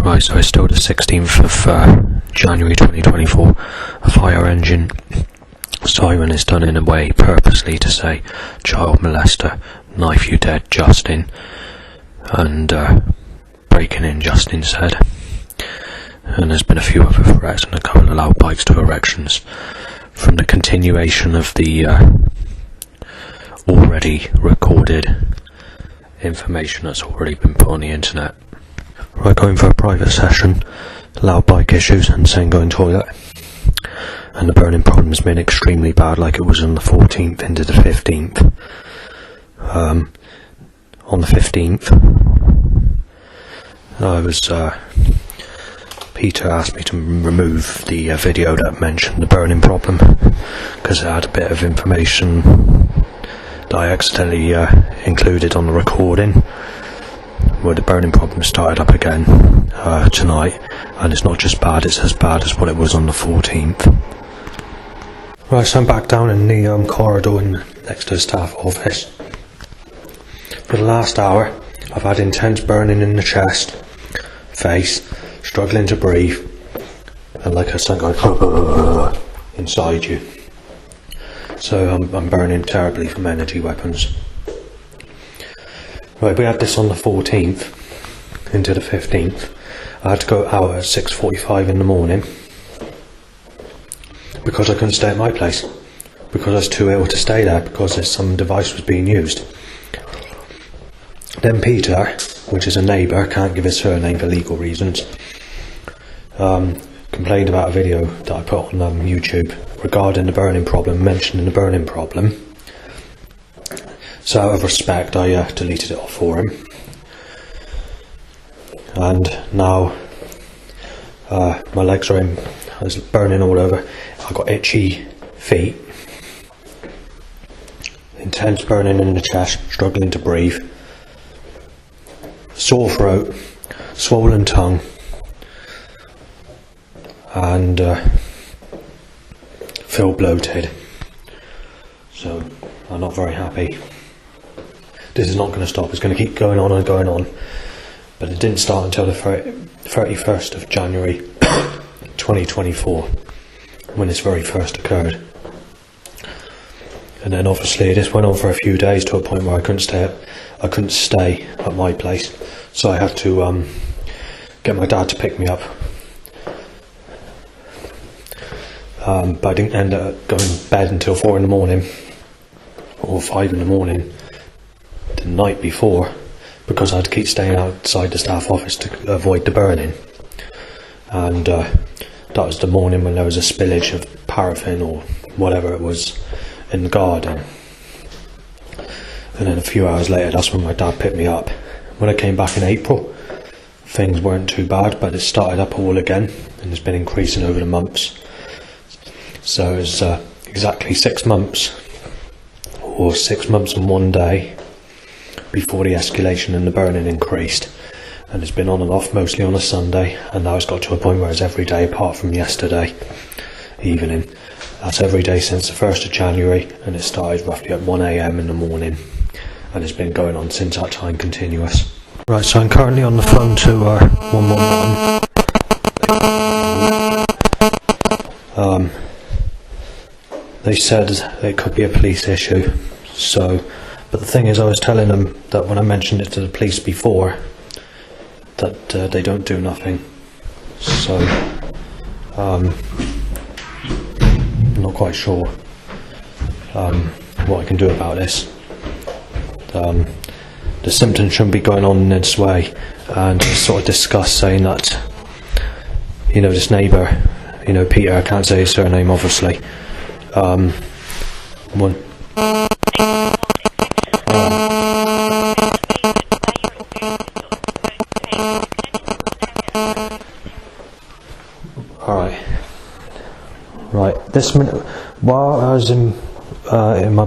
Right, so it's still the 16th of January 2024. A fire engine siren is done in a way purposely to say child molester, knife you dead Justin, and breaking in Justin's head. And there's been a few other threats and a couple of loud bikes to erections from the continuation of the already recorded information that's already been put on the internet. Right, going for a private session, loud bike issues and saying going toilet, and the burning problem's been extremely bad, like it was on the 14th into the 15th. On the 15th I was Peter asked me to remove the video that mentioned the burning problem because it had a bit of information that I accidentally included on the recording, where the burning problem started up again tonight, and it's not just bad, it's as bad as what it was on the 14th. Right, so I'm back down in the corridor next to the staff office. For the last hour I've had intense burning in the chest, face, struggling to breathe, and like a something going inside you. So I'm burning terribly from energy weapons. Right, we had this on the 14th into the 15th. I had to go out at 6:45 in the morning because I couldn't stay at my place, because I was too ill to stay there because some device was being used. Then Peter, which is a neighbour, can't give his surname for legal reasons, complained about a video that I put on YouTube regarding the burning problem, mentioning the burning problem. So out of respect I deleted it off for him, and now my legs are in, I was burning all over. I've got itchy feet, intense burning in the chest, struggling to breathe, sore throat, swollen tongue, and feel bloated. So I'm not very happy. This is not going to stop, it's going to keep going on and going on. But it didn't start until the 31st of January 2024, when this very first occurred. And then obviously this went on for a few days to a point where I couldn't stay at my place. So I had to get my dad to pick me up. But I didn't end up going to bed until 4 in the morning, or 5 in the morning, the night before, because I had to keep staying outside the staff office to avoid the burning. And that was the morning when there was a spillage of paraffin or whatever it was in the garden. And then a few hours later, that's when my dad picked me up. When I came back in April, things weren't too bad, but it started up all again, and it's been increasing over the months. So it was exactly 6 months, or 6 months and 1 day, before the escalation and the burning increased. And it's been on and off, mostly on a Sunday, and now it's got to a point where it's every day apart from yesterday evening. That's every day since the 1st of January, and it started roughly at 1 AM in the morning, and it's been going on since that time, continuous. Right, so I'm currently on the phone to 111. They said it could be a police issue, but the thing is, I was telling them that when I mentioned it to the police before, that they don't do nothing. So I'm not quite sure what I can do about this. The symptoms shouldn't be going on in this way, and sort of discuss saying that, you know, this neighbour, you know, Peter, I can't say his surname obviously, this minute, while I was in my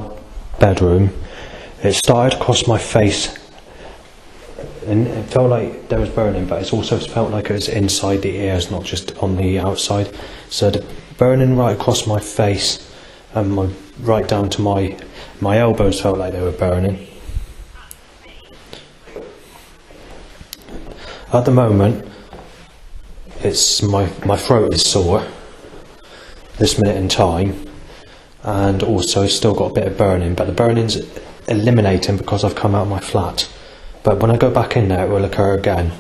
bedroom, it started across my face, and it felt like there was burning, but it also felt like it was inside the ears, not just on the outside. So the burning right across my face, and right down to my elbows felt like they were burning. At the moment, it's my throat is sore this minute in time, and also it's still got a bit of burning, but the burning's eliminating because I've come out of my flat. But when I go back in there, it will occur again.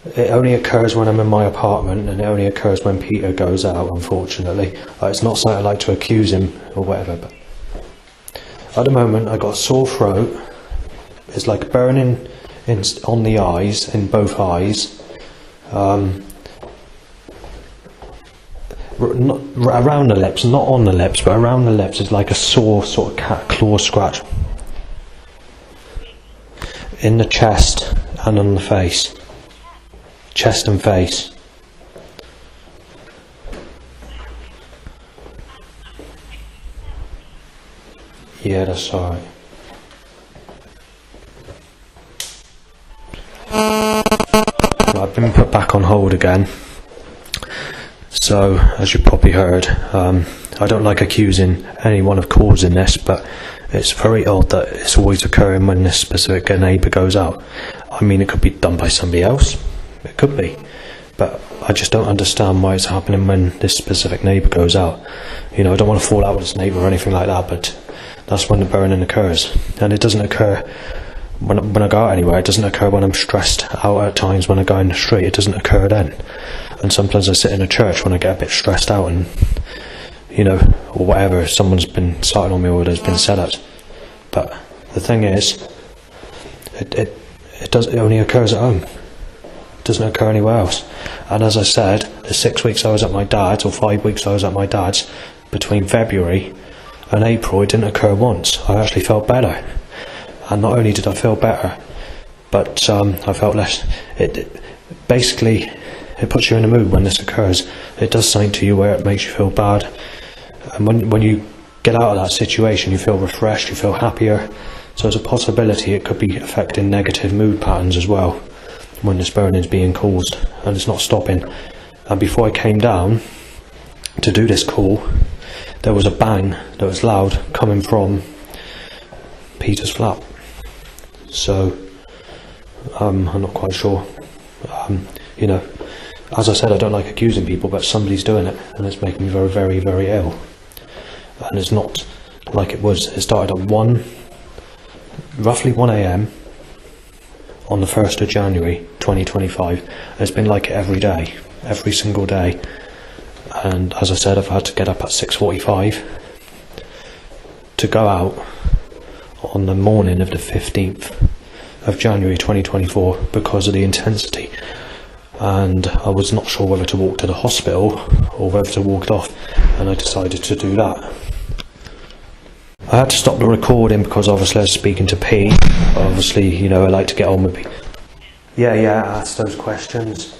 It only occurs when I'm in my apartment, and it only occurs when Peter goes out, unfortunately. It's not something I like to accuse him or whatever, but at the moment I got a sore throat. It's like burning on the eyes, in both eyes. Not around the lips, not on the lips, but around the lips is like a sore sort of cat claw scratch. In the chest and on the face. Chest and face. Yeah, that's alright. I've been put back on hold again. So, as you probably heard, I don't like accusing anyone of causing this, but it's very odd that it's always occurring when this specific neighbour goes out. I mean, it could be done by somebody else. It could be. But I just don't understand why it's happening when this specific neighbour goes out. You know, I don't want to fall out with this neighbour or anything like that, but that's when the burning occurs. And it doesn't occur when I go out anywhere. It doesn't occur when I'm stressed out at times when I go in the street. It doesn't occur then. And sometimes I sit in a church when I get a bit stressed out and, you know, or whatever, someone's been starting on me or there's been setups. But the thing is, it only occurs at home. It doesn't occur anywhere else. And as I said, the 6 weeks I was at my dad's, or 5 weeks I was at my dad's, between February and April, it didn't occur once. I actually felt better. And not only did I feel better, but I felt less. Basically, it puts you in a mood when this occurs. It does something to you where it makes you feel bad. And when you get out of that situation, you feel refreshed, you feel happier. So there's a possibility it could be affecting negative mood patterns as well when this burning is being caused and it's not stopping. And before I came down to do this call, there was a bang that was loud coming from Peter's flat. So I'm not quite sure. You know, as I said, I don't like accusing people, but somebody's doing it, and it's making me very, very, very ill. And it's not like it was. It started at roughly 1 a.m. on the 1st of January 2025. And it's been like it every day, every single day. And as I said, I've had to get up at 6:45 to go out on the morning of the 15th of January 2024 because of the intensity. And I was not sure whether to walk to the hospital or whether to walk it off, and I decided to do that. I had to stop the recording because obviously I was speaking to P. Obviously, you know, I like to get on with P. Yeah, ask those questions.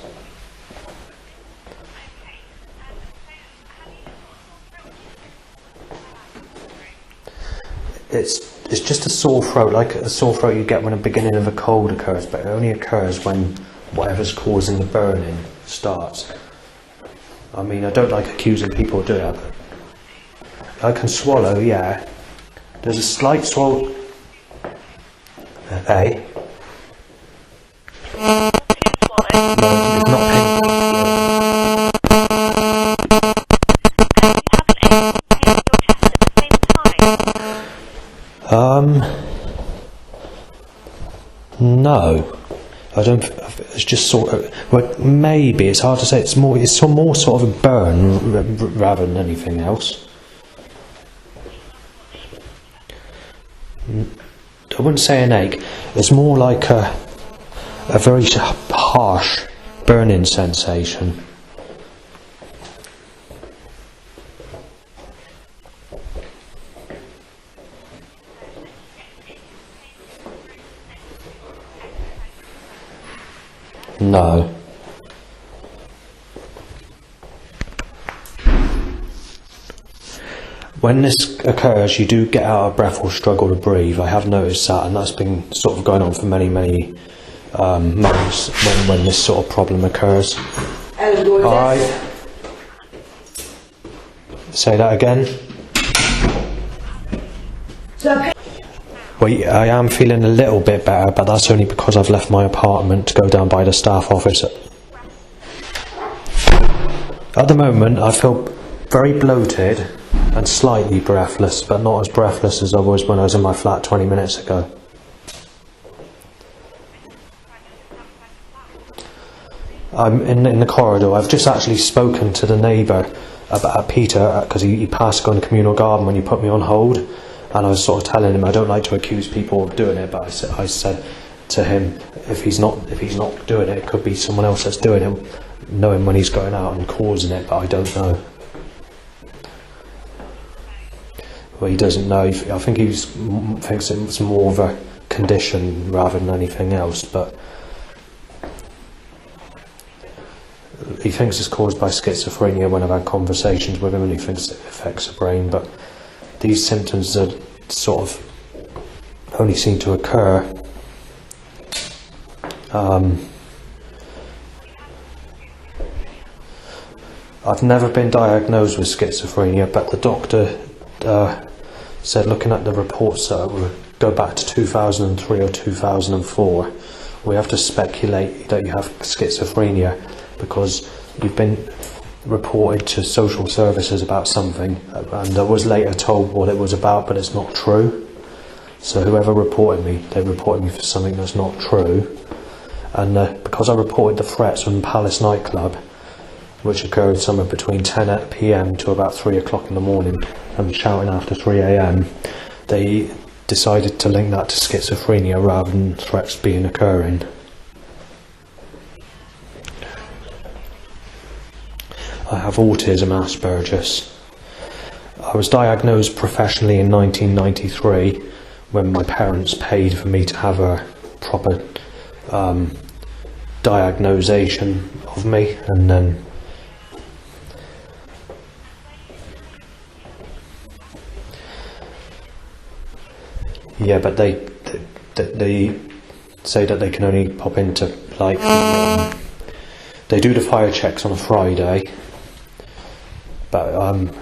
It's just a sore throat, like a sore throat you get when the beginning of a cold occurs, but it only occurs when whatever's causing the burning starts. I mean, I don't like accusing people of doing that, but I can swallow, yeah. There's a slight swallow. No, it's not painful. No. I don't. It's just sort of. Well, maybe it's hard to say. It's more sort of a burn rather than anything else. I wouldn't say an ache. It's more like a very harsh burning sensation. No. When this occurs, you do get out of breath or struggle to breathe. I have noticed that, and that's been sort of going on for many months when this sort of problem occurs. Alright. Say that again. Well, I am feeling a little bit better, but that's only because I've left my apartment to go down by the staff office At the moment, I feel very bloated and slightly breathless, but not as breathless as I was when I was in my flat 20 minutes ago. I'm in the corridor. I've just actually spoken to the neighbour about Peter, because he passed going to communal garden when you put me on hold, and I was sort of telling him I don't like to accuse people of doing it, but I said to him, if he's not doing it, it could be someone else that's doing it, knowing when he's going out and causing it, but I don't know. Well, he doesn't know. I think he thinks it's more of a condition rather than anything else, but he thinks it's caused by schizophrenia when I've had conversations with him, and he thinks it affects the brain, but these symptoms are sort of only seem to occur I've never been diagnosed with schizophrenia, but the doctor said, looking at the reports that would go back to 2003 or 2004, we have to speculate that you have schizophrenia because you've been reported to social services about something, and I was later told what it was about, but it's not true. So whoever reported me, they reported me for something that's not true. And because I reported the threats from Palace nightclub, which occurred somewhere between 10 PM to about 3 o'clock in the morning, and shouting after 3 AM, they decided to link that to schizophrenia rather than threats occurring. I have autism, Asperger's. I was diagnosed professionally in 1993 when my parents paid for me to have a proper diagnosation of me, and then yeah, but they say that they can only pop into they do the fire checks on a Friday, but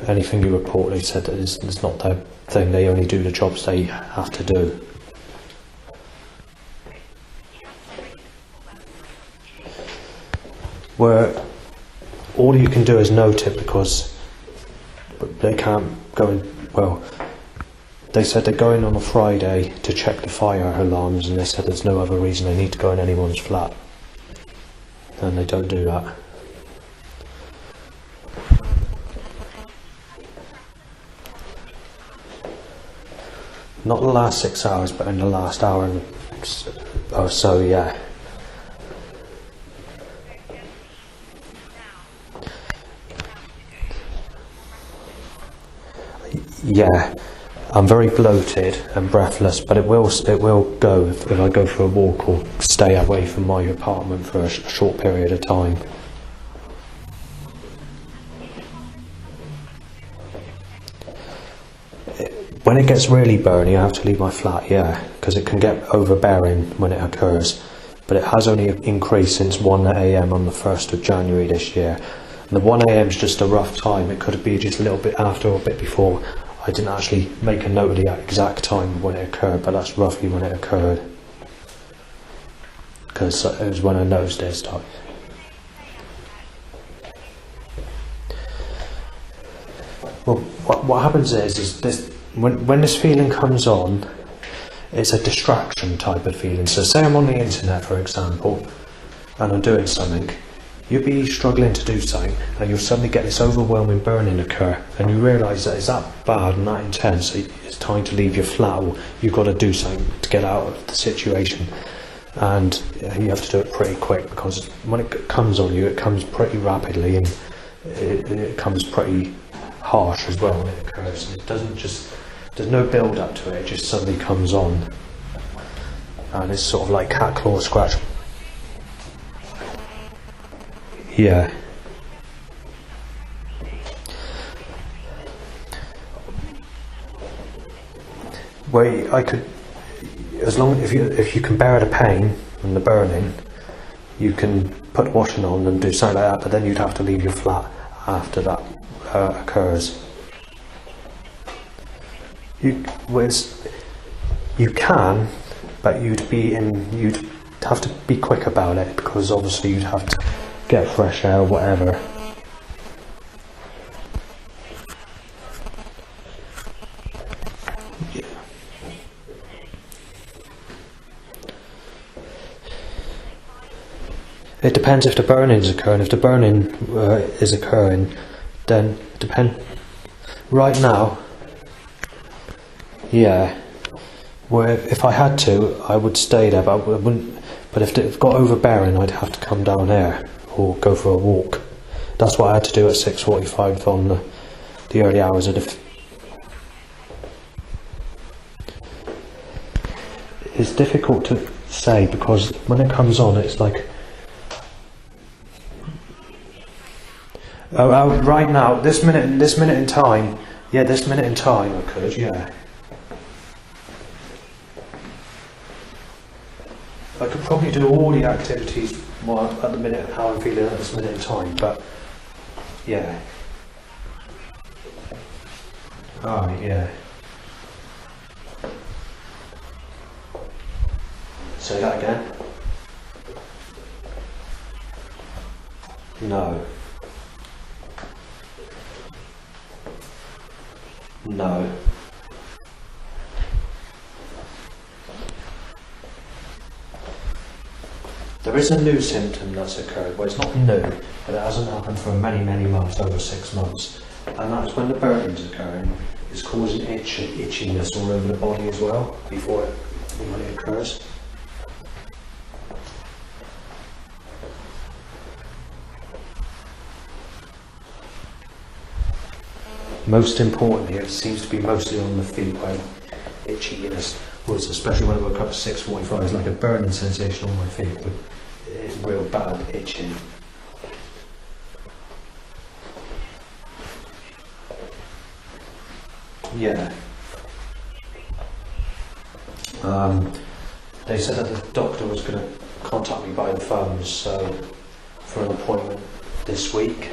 anything you report, they said that it's not their thing. They only do the jobs they have to do. Where all you can do is note it, because they can't go in. Well, they said they're going on a Friday to check the fire alarms, and they said there's no other reason they need to go in anyone's flat, and they don't do that. Not the last 6 hours, but in the last hour or so, yeah. Yeah, I'm very bloated and breathless, but it will go if I go for a walk or stay away from my apartment for a short period of time. When it gets really burny, I have to leave my flat, yeah, because it can get overbearing when it occurs. But it has only increased since 1 AM on the 1st of January this year. And the 1 AM is just a rough time. It could be just a little bit after or a bit before. I didn't actually make a note of the exact time when it occurred, but that's roughly when it occurred, because it was when I noticed it started. Well, what happens is this, when this feeling comes on, it's a distraction type of feeling. So say I'm on the internet, for example, and I'm doing something. You'll be struggling to do something, and you'll suddenly get this overwhelming burning occur, and you realise that it's that bad and that intense, so it's time to leave your flat, or you've got to do something to get out of the situation. And you have to do it pretty quick, because when it comes on you, it comes pretty rapidly, and it comes pretty harsh as well when it occurs. It doesn't just, there's no build up to it, it just suddenly comes on, and it's sort of like cat claw scratch. Yeah. Well, I could, as long if you can bear the pain and the burning, you can put washing on and do something like that. But then you'd have to leave your flat after that occurs. You can, but you'd have to be quick about it, because obviously you'd have to get fresh air or whatever. It depends if the burning's occurring. If the burning is occurring, then right now, yeah. Where if I had to, I would stay there, but I wouldn't. But if it got overbearing, I'd have to come down here or go for a walk. That's what I had to do at 6:45 on the early hours of the. It's difficult to say because when it comes on, it's like. Right now, this minute in time, yeah, this minute in time, I could, yeah. I could probably do all the activities more at the minute, how I'm feeling at this minute in time, but yeah. Oh, yeah. Say that again? No. No. There is a new symptom that's occurred. Well, it's not new, but it hasn't happened for many, many months, over 6 months. And that's when the burning's occurring. It's causing itchiness all over the body as well, when it occurs. Most importantly, it seems to be mostly on the feet where itchiness was, especially when I woke up at 6:45, it's like a burning sensation on my feet with real bad itching. Yeah. They said that the doctor was going to contact me by the phone, so for an appointment this week.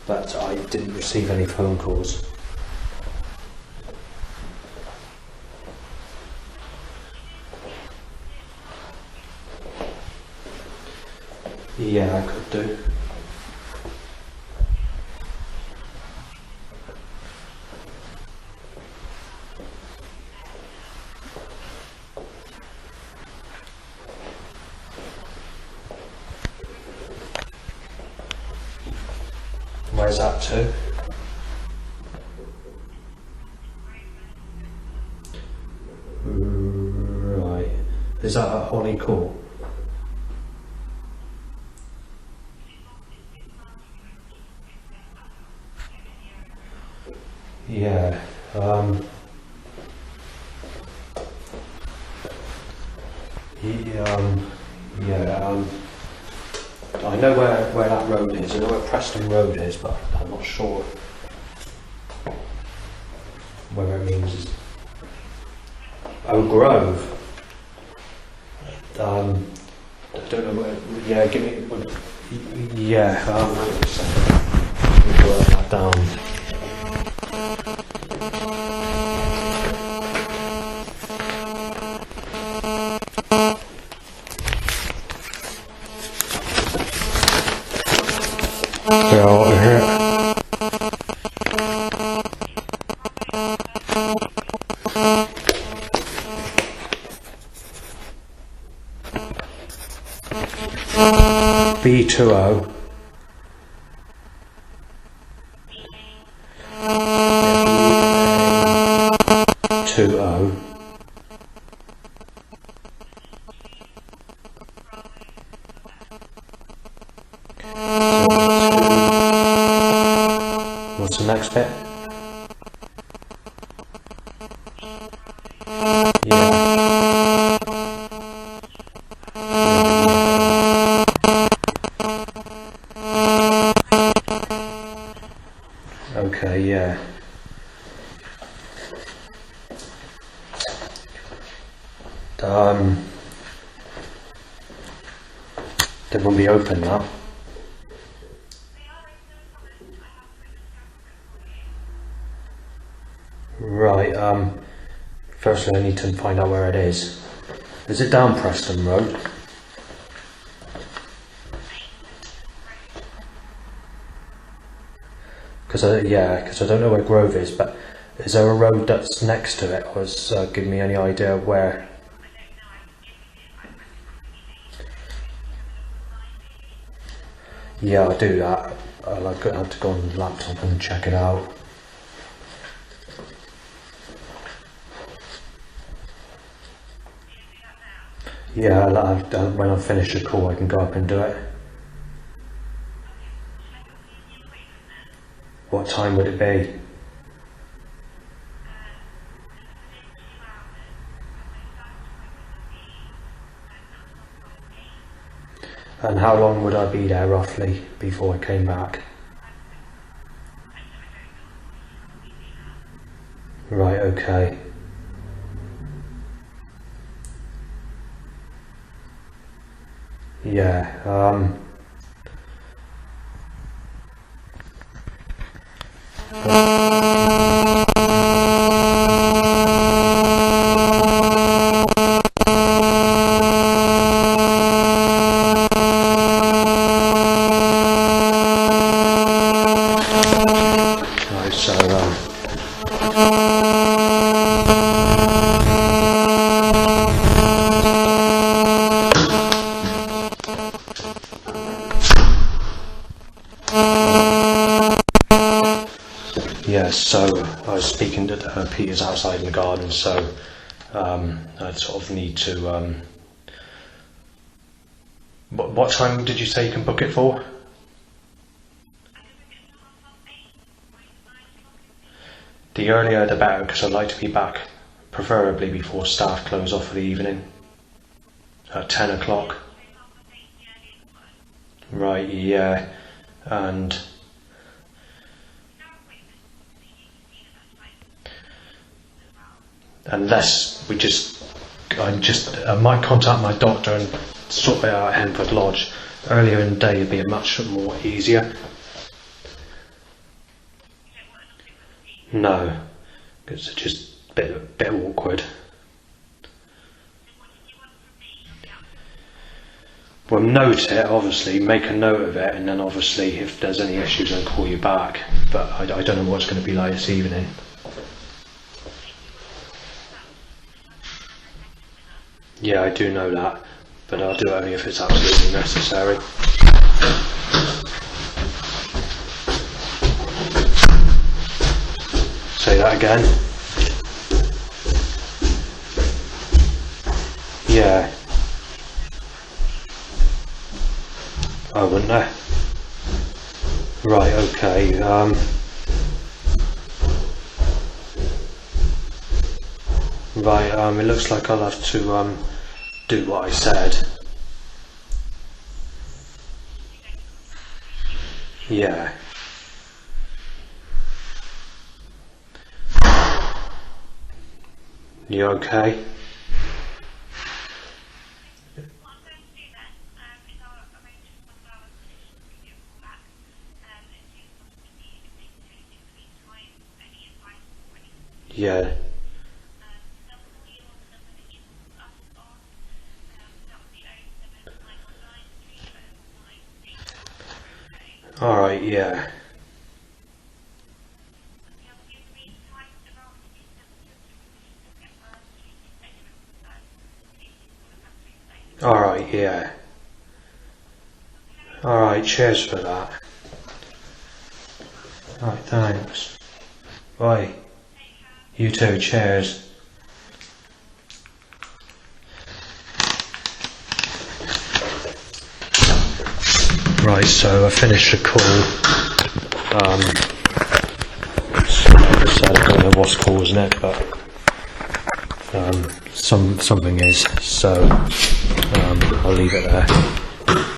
But I didn't receive any phone calls. Yeah, I could do. Where's that to? Right. Is that a Holly call? Yeah. I know where that road is. I know where Preston Road is, but I'm not sure whether it means. Oh, Grove. I don't know where. Yeah, give me. Yeah. Wait a second. Let me work that down. B20 20 what's the next bit? Yeah. Okay, yeah. They won't be open now. Right, firstly I need to find out where it is. Is it down Preston Road? Because I don't know where Grove is, but is there a road that's next to it, or give me any idea where? Yeah, I do that. I have to go on the laptop and check it out. Yeah, when I finish the call, I can go up and do it. What time would it be? And how long would I be there roughly before I came back? Right, okay. Yeah, right, so, yeah, so I was speaking to Peter's outside in the garden, so I sort of need to. What time did you say you can book it for? The earlier the better, because I'd like to be back, preferably before staff close off for the evening, at 10 o'clock. Right, yeah, and unless I might contact my doctor and sort it out at Henford Lodge. Earlier in the day would be much more easier. No, because it's just a bit awkward. Well, note it, obviously, make a note of it, and then obviously if there's any issues I'll call you back, but I don't know what it's going to be like this evening. Yeah, I do know that, but I'll do it only if it's absolutely necessary. Say that again. Yeah. Oh, wouldn't there? Right, okay. Right, it looks like I'll have to do what I said. Yeah. You okay? Yeah. Alright, yeah. Alright, yeah. Alright, cheers for that. Alright, thanks. Bye. You too, cheers. Right, so I finished the call. So like I said, I don't know what's causing it, but something is. So I'll leave it there.